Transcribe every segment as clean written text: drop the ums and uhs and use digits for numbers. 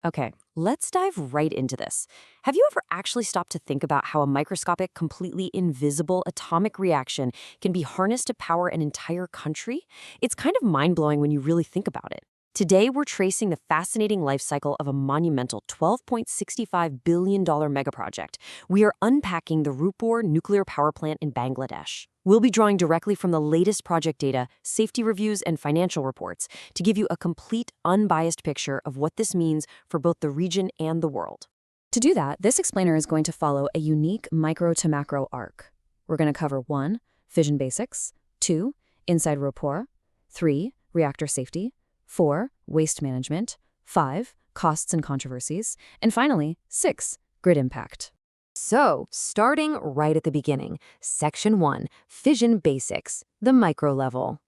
Okay, let's dive right into this. Have you ever actually stopped to think about how a microscopic, completely invisible atomic reaction can be harnessed to power an entire country? It's kind of mind-blowing when you really think about it. Today, we're tracing the fascinating life cycle of a monumental $12.65 billion megaproject. We are unpacking the Rooppur nuclear power plant in Bangladesh. We'll be drawing directly from the latest project data, safety reviews, and financial reports to give you a complete, unbiased picture of what this means for both the region and the world. To do that, this explainer is going to follow a unique micro to macro arc. We're going to cover 1. Fission Basics, 2. Inside Rooppur, 3. Reactor Safety, 4. Waste management, 5. Costs and controversies, and finally, 6. Grid impact. So, starting right at the beginning, Section 1, Fission Basics, the micro level.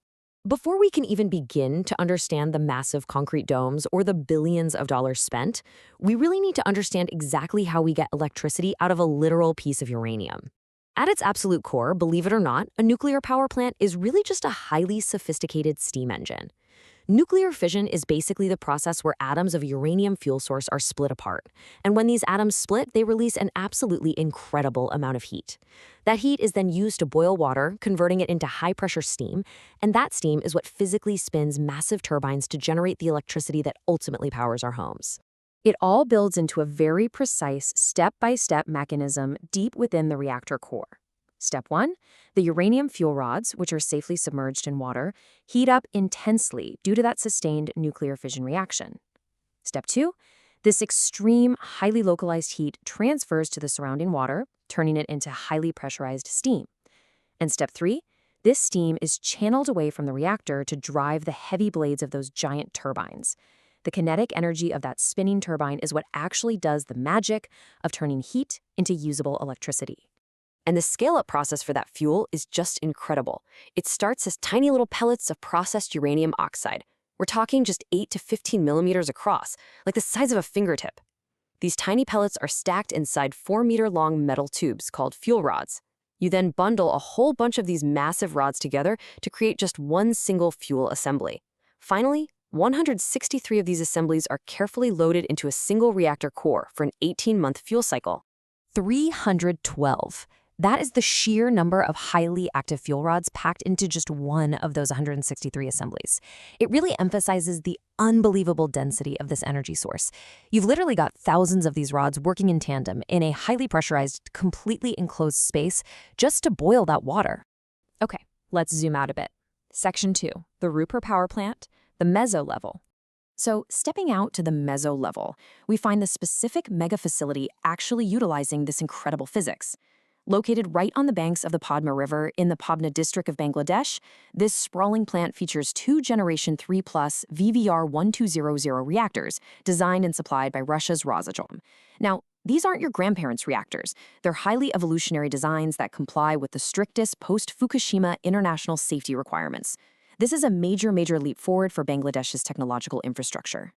Before we can even begin to understand the massive concrete domes or the billions of dollars spent, we really need to understand exactly how we get electricity out of a literal piece of uranium. At its absolute core, believe it or not, a nuclear power plant is really just a highly sophisticated steam engine. Nuclear fission is basically the process where atoms of a uranium fuel source are split apart. And when these atoms split, they release an absolutely incredible amount of heat. That heat is then used to boil water, converting it into high-pressure steam, and that steam is what physically spins massive turbines to generate the electricity that ultimately powers our homes. It all builds into a very precise, step-by-step mechanism deep within the reactor core. Step 1, the uranium fuel rods, which are safely submerged in water, heat up intensely due to that sustained nuclear fission reaction. Step 2, this extreme, highly localized heat transfers to the surrounding water, turning it into highly pressurized steam. And step 3, this steam is channeled away from the reactor to drive the heavy blades of those giant turbines. The kinetic energy of that spinning turbine is what actually does the magic of turning heat into usable electricity. And the scale-up process for that fuel is just incredible. It starts as tiny little pellets of processed uranium oxide. We're talking just 8 to 15 millimeters across, like the size of a fingertip. These tiny pellets are stacked inside 4-meter-long metal tubes called fuel rods. You then bundle a whole bunch of these massive rods together to create just one single fuel assembly. Finally, 163 of these assemblies are carefully loaded into a single reactor core for an 18-month fuel cycle. 312. That is the sheer number of highly active fuel rods packed into just one of those 163 assemblies. It really emphasizes the unbelievable density of this energy source. You've literally got thousands of these rods working in tandem in a highly pressurized, completely enclosed space just to boil that water. Okay, let's zoom out a bit. Section 2, the Rooppur power plant, the meso level. So, stepping out to the meso level, we find the specific mega facility actually utilizing this incredible physics. Located right on the banks of the Padma River in the Pabna district of Bangladesh, this sprawling plant features 2 Generation 3+ VVER-1200 reactors designed and supplied by Russia's Rosatom. Now, these aren't your grandparents' reactors. They're highly evolutionary designs that comply with the strictest post-Fukushima international safety requirements. This is a major leap forward for Bangladesh's technological infrastructure.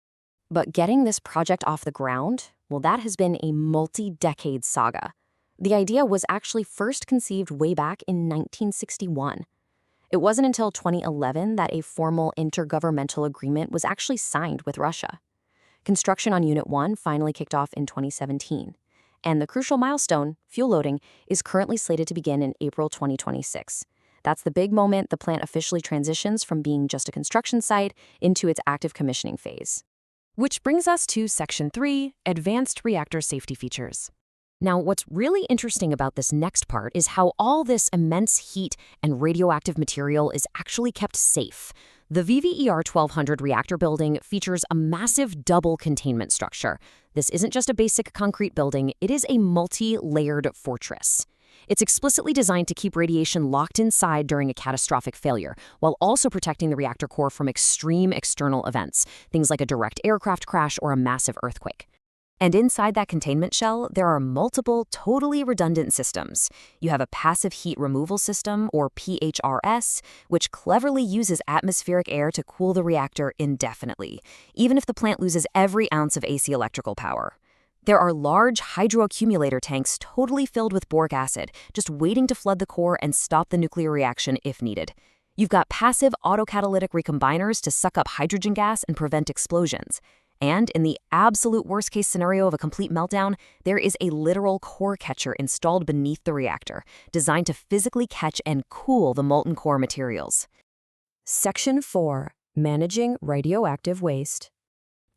But getting this project off the ground, well, that has been a multi-decade saga. The idea was actually first conceived way back in 1961. It wasn't until 2011 that a formal intergovernmental agreement was actually signed with Russia. Construction on Unit 1 finally kicked off in 2017, and the crucial milestone, fuel loading, is currently slated to begin in April 2026. That's the big moment the plant officially transitions from being just a construction site into its active commissioning phase. Which brings us to Section 3, Advanced Reactor Safety Features. Now, what's really interesting about this next part is how all this immense heat and radioactive material is actually kept safe. The VVER-1200 reactor building features a massive double containment structure. This isn't just a basic concrete building, it is a multi-layered fortress. It's explicitly designed to keep radiation locked inside during a catastrophic failure, while also protecting the reactor core from extreme external events, things like a direct aircraft crash or a massive earthquake. And inside that containment shell, there are multiple totally redundant systems. You have a passive heat removal system, or PHRS, which cleverly uses atmospheric air to cool the reactor indefinitely, even if the plant loses every ounce of AC electrical power. There are large hydroaccumulator tanks totally filled with boric acid, just waiting to flood the core and stop the nuclear reaction if needed. You've got passive autocatalytic recombiners to suck up hydrogen gas and prevent explosions. And in the absolute worst-case scenario of a complete meltdown, there is a literal core catcher installed beneath the reactor, designed to physically catch and cool the molten core materials. Section 4. Managing radioactive waste.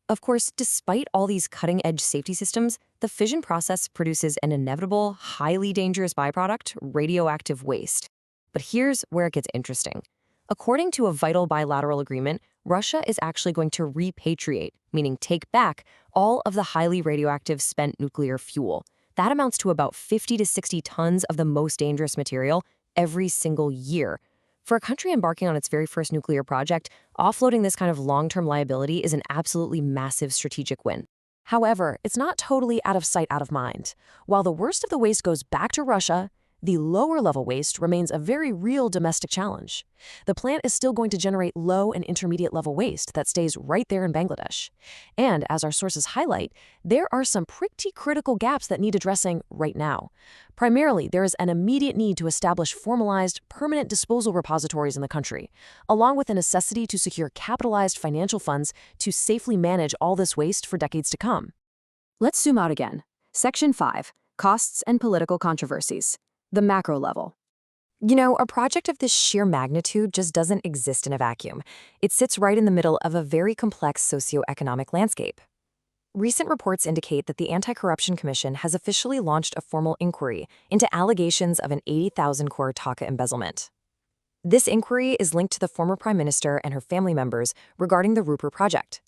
Of course, despite all these cutting-edge safety systems, the fission process produces an inevitable, highly dangerous byproduct, radioactive waste. But here's where it gets interesting. According to a vital bilateral agreement, Russia is actually going to repatriate, meaning take back, all of the highly radioactive spent nuclear fuel. That amounts to about 50 to 60 tons of the most dangerous material every single year. For a country embarking on its very first nuclear project, offloading this kind of long-term liability is an absolutely massive strategic win. However, it's not totally out of sight, out of mind. While the worst of the waste goes back to Russia, the lower-level waste remains a very real domestic challenge. The plant is still going to generate low and intermediate-level waste that stays right there in Bangladesh. And as our sources highlight, there are some pretty critical gaps that need addressing right now. Primarily, there is an immediate need to establish formalized, permanent disposal repositories in the country, along with a necessity to secure capitalized financial funds to safely manage all this waste for decades to come. Let's zoom out again. Section 5. Costs and political controversies. The macro level. You know, a project of this sheer magnitude just doesn't exist in a vacuum. It sits right in the middle of a very complex socioeconomic landscape. Recent reports indicate that the Anti-Corruption Commission has officially launched a formal inquiry into allegations of an 80,000 crore taka embezzlement. This inquiry is linked to the former prime minister and her family members regarding the Rooppur project.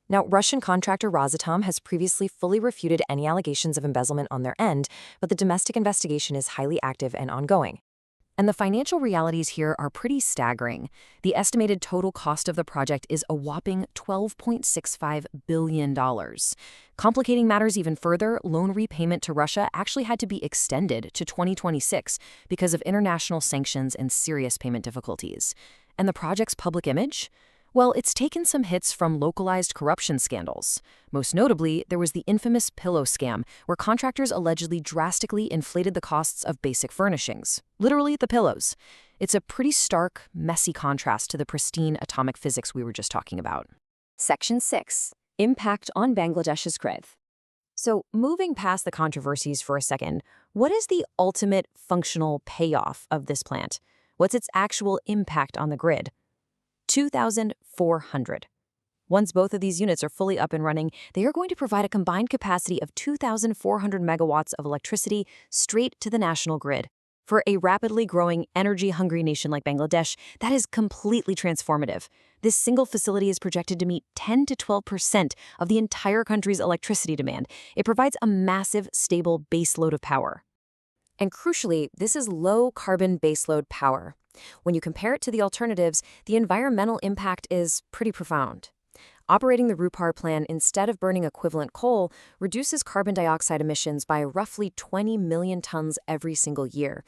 Now, Russian contractor Rosatom has previously fully refuted any allegations of embezzlement on their end, but the domestic investigation is highly active and ongoing. And the financial realities here are pretty staggering. The estimated total cost of the project is a whopping $12.65 billion. Complicating matters even further, loan repayment to Russia actually had to be extended to 2026 because of international sanctions and serious payment difficulties. And the project's public image? Well, it's taken some hits from localized corruption scandals. Most notably, there was the infamous pillow scam, where contractors allegedly drastically inflated the costs of basic furnishings, literally the pillows. It's a pretty stark, messy contrast to the pristine atomic physics we were just talking about. Section 6. Impact on Bangladesh's grid. So, moving past the controversies for a second, what is the ultimate functional payoff of this plant? What's its actual impact on the grid? 2,400. Once both of these units are fully up and running, they are going to provide a combined capacity of 2,400 megawatts of electricity straight to the national grid. For a rapidly growing, energy-hungry nation like Bangladesh, that is completely transformative. This single facility is projected to meet 10 to 12% of the entire country's electricity demand. It provides a massive, stable baseload of power. And crucially, this is low-carbon baseload power. When you compare it to the alternatives, the environmental impact is pretty profound. Operating the Rooppur plant instead of burning equivalent coal reduces carbon dioxide emissions by roughly 20 million tons every single year.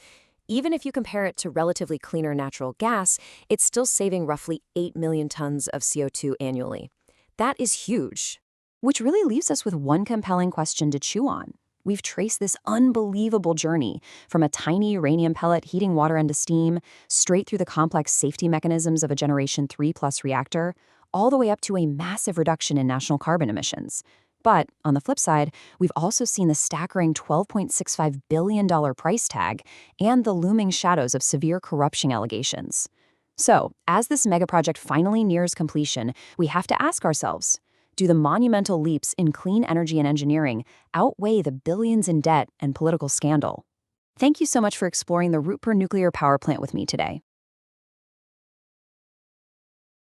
Even if you compare it to relatively cleaner natural gas, it's still saving roughly 8 million tons of CO2 annually. That is huge. Which really leaves us with one compelling question to chew on. We've traced this unbelievable journey from a tiny uranium pellet heating water into steam, straight through the complex safety mechanisms of a Generation 3+ reactor, all the way up to a massive reduction in national carbon emissions. But on the flip side, we've also seen the staggering $12.65 billion price tag and the looming shadows of severe corruption allegations. So, as this megaproject finally nears completion, we have to ask ourselves, do the monumental leaps in clean energy and engineering outweigh the billions in debt and political scandal? Thank you so much for exploring the Rooppur nuclear power plant with me today.